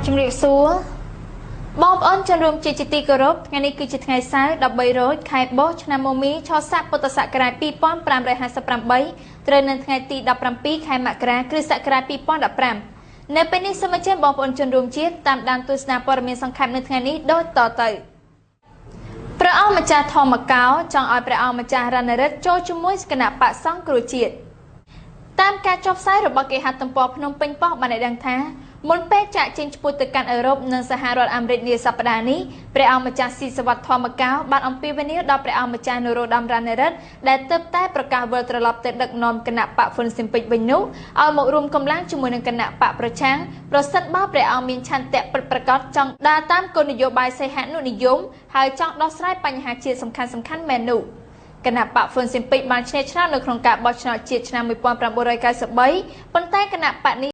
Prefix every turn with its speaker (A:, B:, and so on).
A: ជំរាបសួរបងប្អូនជនរួមជាទីគោរពថ្ងៃនេះគឺជាថ្ងៃសៅរ៍13រោចខែបុស្សឆ្នាំមកមីឆស័កពុទ្ធសករាជ2558ត្រូវនៅថ្ងៃទី17ខែមករាគ្រិស្តសករាជ2015នៅពេលនេះសូមអញ្ជើញបងប្អូនជនរួមជាតិតាមដានទស្សនាព័ត៌មានសង្ខេបនៅថ្ងៃនេះដូចតទៅព្រះអង្គម្ចាស់ធម្មកោចង់ឲ្យព្រះអង្គម្ចាស់រណរិទ្ធចូលជាមួយគណៈបក្សសង្គ្រោះជាតិតាមការចុះផ្សាយរបស់គេហទំព័រភ្នំពេញប៉ុស្តិ៍បានឲ្យដឹងថាមុនពេលចាក់ចេញឆ្ពោះទៅកាន់អឺរ៉ុបនិងសហរដ្ឋអាមេរិកនាសប្តាហ៍នេះព្រះអង្គម្ចាស់ស៊ីសវត្ថធម្មកោបានអំពាវនាវដល់ព្រះអង្គម្ចាស់នរោត្តមរណរដ្ឋដែលទើបតែប្រកាសវិលត្រឡប់ទៅដឹកនាំគណៈបកហ្វុនស៊ិមពេចវិញនោះឲ្យមករួមកម្លាំងជាមួយនឹងគណៈបកប្រឆាំងប្រសិនបើព្រះអង្គមានឆន្ទៈពិតប្រាកដចង់ដើរតាមគោលនយោបាយសីហនុនិយមហើយចង់ដោះស្រាយបញ្ហាជាតិសំខាន់មែននោះគណៈបកហ្វុនស៊ិមពេចបានឈ្នះឆ្នោតនៅក្នុងការបោះឆ្នោតជាតិឆ្នាំ1993ប៉ុន្តែគណៈបកនេះ